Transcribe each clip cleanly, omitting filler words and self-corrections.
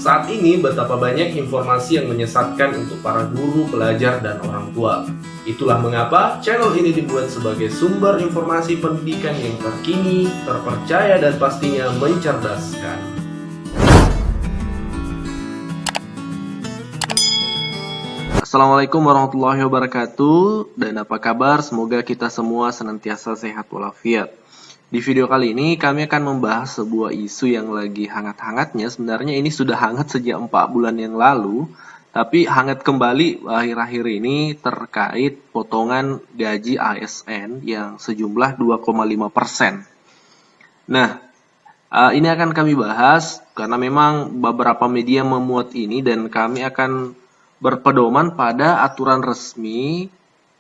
Saat ini betapa banyak informasi yang menyesatkan untuk para guru, pelajar, dan orang tua. Itulah mengapa channel ini dibuat sebagai sumber informasi pendidikan yang terkini, terpercaya, dan pastinya mencerdaskan. Assalamualaikum warahmatullahi wabarakatuh, dan apa kabar? Semoga kita semua senantiasa sehat walafiat. Di video kali ini kami akan membahas sebuah isu yang lagi hangat-hangatnya. Sebenarnya ini sudah hangat sejak 4 bulan yang lalu, tapi hangat kembali akhir-akhir ini terkait potongan gaji ASN yang sejumlah 2,5%. Nah, ini akan kami bahas karena memang beberapa media memuat ini dan kami akan berpedoman pada aturan resmi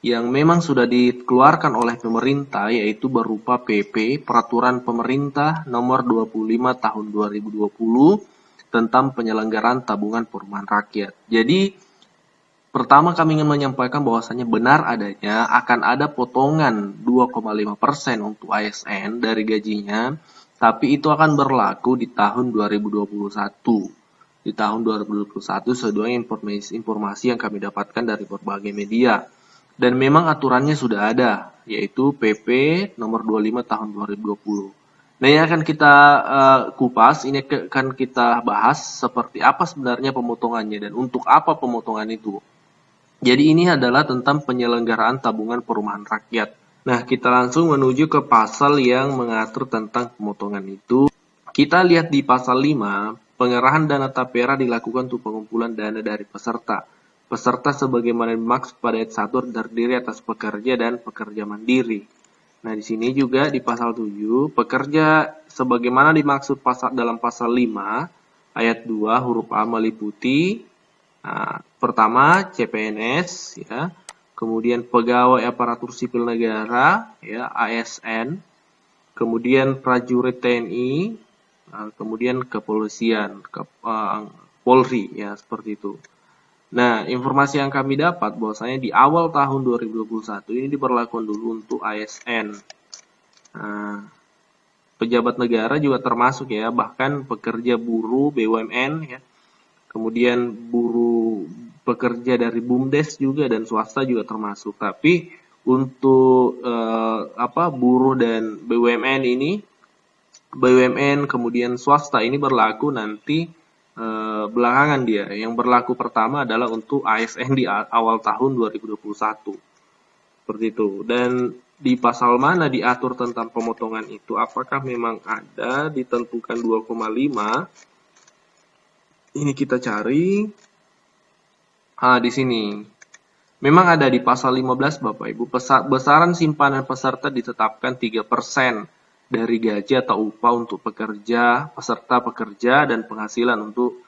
yang memang sudah dikeluarkan oleh pemerintah, yaitu berupa PP Peraturan Pemerintah Nomor 25 Tahun 2020 tentang penyelenggaraan tabungan perumahan rakyat. Jadi pertama kami ingin menyampaikan bahwasannya benar adanya akan ada potongan 2,5% untuk ASN dari gajinya, tapi itu akan berlaku di tahun 2021. Di tahun 2021 sesuai informasi yang kami dapatkan dari berbagai media. Dan memang aturannya sudah ada, yaitu PP nomor 25 tahun 2020. Nah, ini akan kita kupas, ini akan kita bahas seperti apa sebenarnya pemotongannya dan untuk apa pemotongan itu. Jadi ini adalah tentang penyelenggaraan tabungan perumahan rakyat. Nah, kita langsung menuju ke pasal yang mengatur tentang pemotongan itu. Kita lihat di pasal 5, pengerahan dana tapera dilakukan untuk pengumpulan dana dari peserta. Peserta sebagaimana dimaksud pada ayat 1 terdiri atas pekerja dan pekerja mandiri. Nah, di sini juga di pasal 7, pekerja sebagaimana dimaksud dalam pasal 5 ayat 2 huruf A meliputi pertama CPNS ya, kemudian pegawai aparatur sipil negara ya ASN, kemudian prajurit TNI, kemudian kepolisian, Polri ya seperti itu. Nah, informasi yang kami dapat bahwasanya di awal tahun 2021 ini diberlakukan dulu untuk ASN. Pejabat negara juga termasuk ya, bahkan pekerja buruh BUMN ya. Kemudian buruh pekerja dari BUMDes juga dan swasta juga termasuk. Tapi untuk buruh dan BUMN ini kemudian swasta ini berlaku nanti belakangan dia. Yang berlaku pertama adalah untuk ASN di awal tahun 2021. Seperti itu. Dan di pasal mana diatur tentang pemotongan itu? Apakah memang ada ditentukan 2,5? Ini kita cari. Di sini. Memang ada di pasal 15 Bapak Ibu. Besaran simpanan peserta ditetapkan 3% dari gaji atau upah untuk peserta pekerja dan penghasilan untuk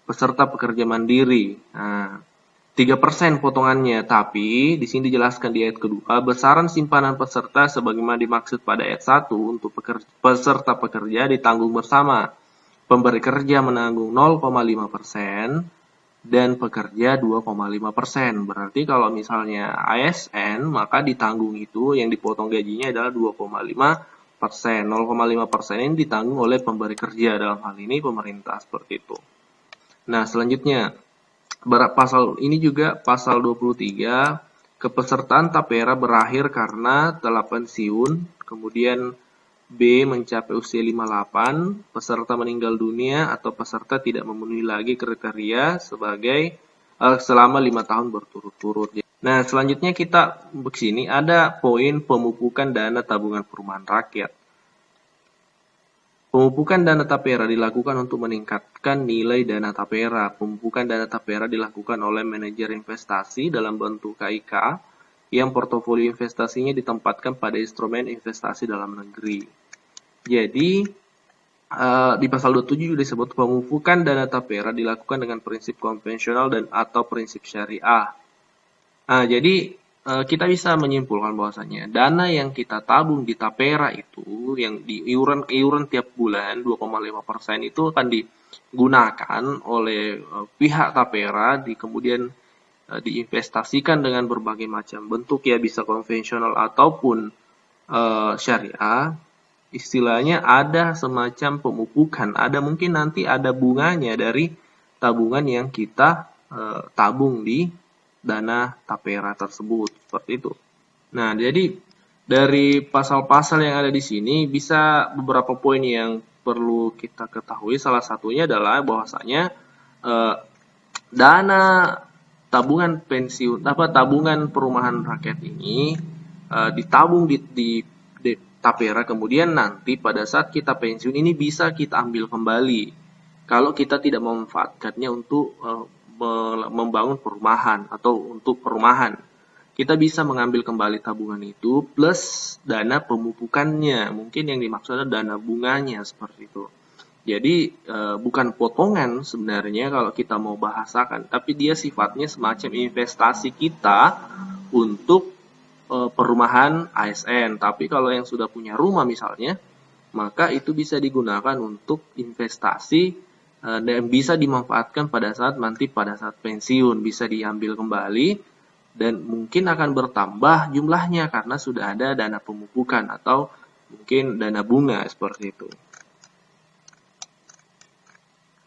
peserta pekerja mandiri. 3% potongannya, tapi di sini dijelaskan di ayat kedua, besaran simpanan peserta sebagaimana dimaksud pada ayat 1 untuk peserta pekerja ditanggung bersama. Pemberi kerja menanggung 0,5% dan pekerja 2,5%. Berarti kalau misalnya ASN, maka ditanggung itu yang dipotong gajinya adalah 2,5%. 0,5% ini ditanggung oleh pemberi kerja, dalam hal ini pemerintah seperti itu. Nah, selanjutnya pasal ini juga pasal 23, kepesertaan tapera berakhir karena telah pensiun, kemudian B mencapai usia 58, peserta meninggal dunia atau peserta tidak memenuhi lagi kriteria sebagai selama 5 tahun berturut-turut. Nah, selanjutnya kita ke sini ada poin pemupukan dana tabungan perumahan rakyat. Pemupukan dana tapera dilakukan untuk meningkatkan nilai dana tapera. Pemupukan dana tapera dilakukan oleh manajer investasi dalam bentuk KIK yang portofolio investasinya ditempatkan pada instrumen investasi dalam negeri. Jadi, di pasal 27 juga disebut pemupukan dana tapera dilakukan dengan prinsip konvensional dan atau prinsip syariah. Jadi kita bisa menyimpulkan bahwasanya dana yang kita tabung di tapera itu yang di iuran tiap bulan 2,5% itu akan digunakan oleh pihak tapera kemudian diinvestasikan dengan berbagai macam bentuk ya, bisa konvensional ataupun syariah. istilahnya ada semacam pemupukan, ada mungkin nanti ada bunganya dari tabungan yang kita tabung di dana tapera tersebut, seperti itu. Nah, jadi dari pasal-pasal yang ada di sini bisa beberapa poin yang perlu kita ketahui. Salah satunya adalah bahwasanya eh, dana tabungan pensiun tabungan perumahan rakyat ini ditabung di tapera, kemudian nanti pada saat kita pensiun ini bisa kita ambil kembali kalau kita tidak memanfaatkannya untuk membangun perumahan atau untuk perumahan. Kita bisa mengambil kembali tabungan itu plus dana pemupukannya. Mungkin yang dimaksud adalah dana bunganya, seperti itu. Jadi bukan potongan sebenarnya kalau kita mau bahasakan, tapi dia sifatnya semacam investasi kita untuk perumahan ASN. Tapi kalau yang sudah punya rumah misalnya, maka itu bisa digunakan untuk investasi dan bisa dimanfaatkan pada saat pensiun, bisa diambil kembali dan mungkin akan bertambah jumlahnya karena sudah ada dana pemupukan atau mungkin dana bunga, seperti itu.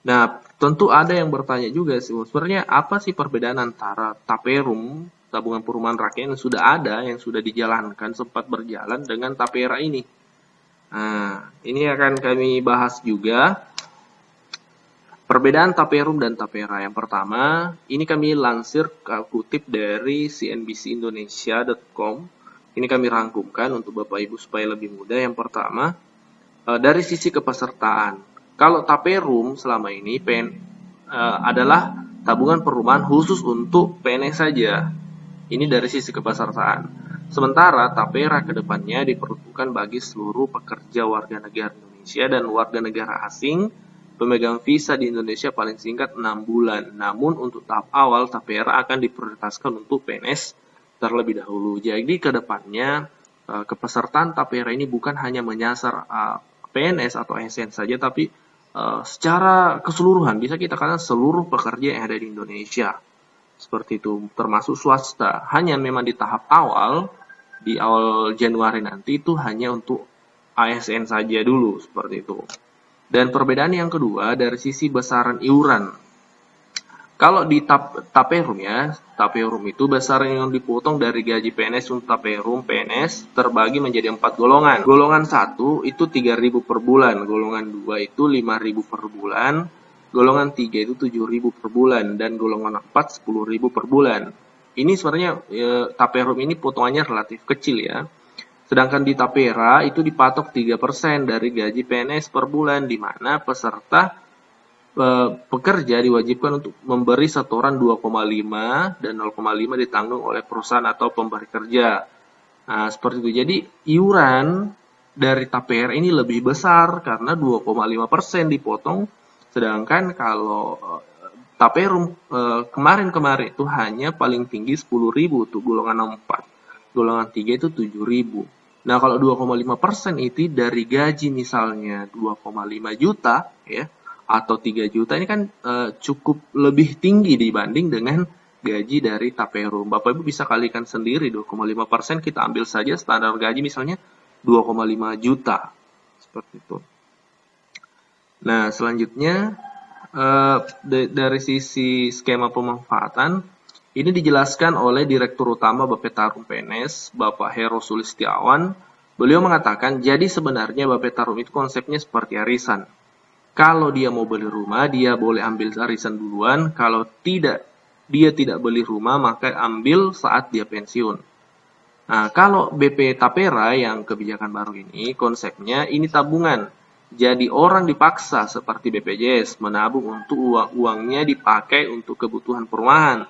Nah, tentu ada yang bertanya juga sih, sebenarnya apa sih perbedaan antara taperum, tabungan perumahan rakyat yang sudah ada, yang sudah dijalankan, sempat berjalan dengan tapera ini? Nah, ini akan kami bahas juga. Perbedaan taperum dan tapera. Yang pertama, ini kami lansir kutip dari cnbcindonesia.com. Ini kami rangkumkan untuk Bapak Ibu supaya lebih mudah. Yang pertama, dari sisi kepesertaan. Kalau taperum selama ini adalah tabungan perumahan khusus untuk PNS saja. Ini dari sisi kepesertaan. Sementara tapera ke depannya diperuntukkan bagi seluruh pekerja warga negara Indonesia dan warga negara asing pemegang visa di Indonesia paling singkat 6 bulan. Namun untuk tahap awal tapera akan diprioritaskan untuk PNS terlebih dahulu. Jadi ke depannya kepesertaan tapera ini bukan hanya menyasar PNS atau ASN saja, tapi secara keseluruhan bisa kita katakan seluruh pekerja yang ada di Indonesia. Seperti itu, termasuk swasta. Hanya memang di tahap awal, di awal Januari nanti itu hanya untuk ASN saja dulu, seperti itu. Dan perbedaan yang kedua dari sisi besaran iuran. Kalau di taperum ya, taperum itu besaran yang dipotong dari gaji PNS untuk taperum PNS terbagi menjadi 4 golongan. Golongan 1 itu 3.000 per bulan, golongan 2 itu 5.000 per bulan, golongan 3 itu 7.000 per bulan, dan golongan 4 10.000 per bulan. Ini sebenarnya taperum ini potongannya relatif kecil ya. Sedangkan di tapera itu dipatok 3% dari gaji PNS per bulan, di mana peserta pekerja diwajibkan untuk memberi setoran 2,5 dan 0,5 ditanggung oleh perusahaan atau pemberi kerja. Nah, seperti itu. Jadi iuran dari tapera ini lebih besar karena 2,5% dipotong, sedangkan kalau taperum kemarin-kemarin itu hanya paling tinggi 10.000 untuk golongan 4. Golongan 3 itu 7.000. Nah, kalau 2,5% itu dari gaji misalnya 2,5 juta ya atau 3 juta, ini kan cukup lebih tinggi dibanding dengan gaji dari taperum. Bapak Ibu bisa kalikan sendiri, 2,5% kita ambil saja standar gaji misalnya 2,5 juta. Seperti itu. Nah, selanjutnya dari sisi skema pemanfaatan, ini dijelaskan oleh Direktur Utama Bapetarum PNS, Bapak Heru Sulistiawan. Beliau mengatakan, jadi sebenarnya Bapetarum itu konsepnya seperti arisan. Kalau dia mau beli rumah, dia boleh ambil arisan duluan. Kalau dia tidak beli rumah, maka ambil saat dia pensiun. Nah, kalau BP Tapera yang kebijakan baru ini, konsepnya ini tabungan. Jadi orang dipaksa seperti BPJS menabung untuk uangnya dipakai untuk kebutuhan perumahan.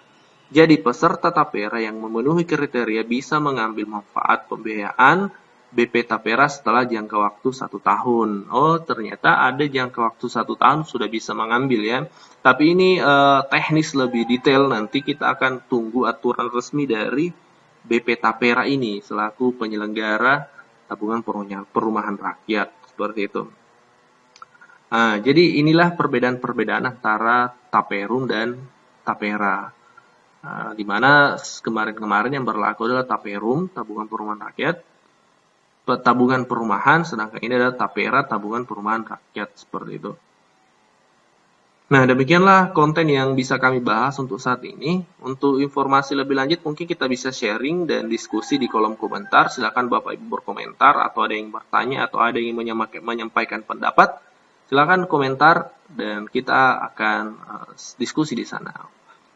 Jadi peserta tapera yang memenuhi kriteria bisa mengambil manfaat pembiayaan BP Tapera setelah jangka waktu 1 tahun. Oh, ternyata ada jangka waktu 1 tahun sudah bisa mengambil ya. Tapi ini teknis lebih detail, nanti kita akan tunggu aturan resmi dari BP Tapera ini selaku penyelenggara tabungan perumahan rakyat. Seperti itu. Nah, jadi inilah perbedaan-perbedaan antara taperum dan tapera. Di mana kemarin-kemarin yang berlaku adalah taperum, tabungan perumahan rakyat, tabungan perumahan, sedangkan ini adalah Tapera tabungan perumahan rakyat seperti itu. Nah, demikianlah konten yang bisa kami bahas untuk saat ini. Untuk informasi lebih lanjut mungkin kita bisa sharing dan diskusi di kolom komentar. Silakan Bapak Ibu berkomentar atau ada yang bertanya atau ada yang menyampaikan pendapat. Silakan komentar dan kita akan diskusi di sana.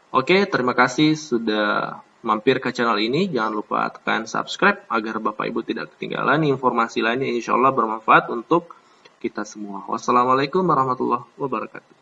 Oke, terima kasih sudah mampir ke channel ini. Jangan lupa tekan subscribe agar Bapak Ibu tidak ketinggalan informasi lainnya insya Allah bermanfaat untuk kita semua. Wassalamualaikum warahmatullahi wabarakatuh.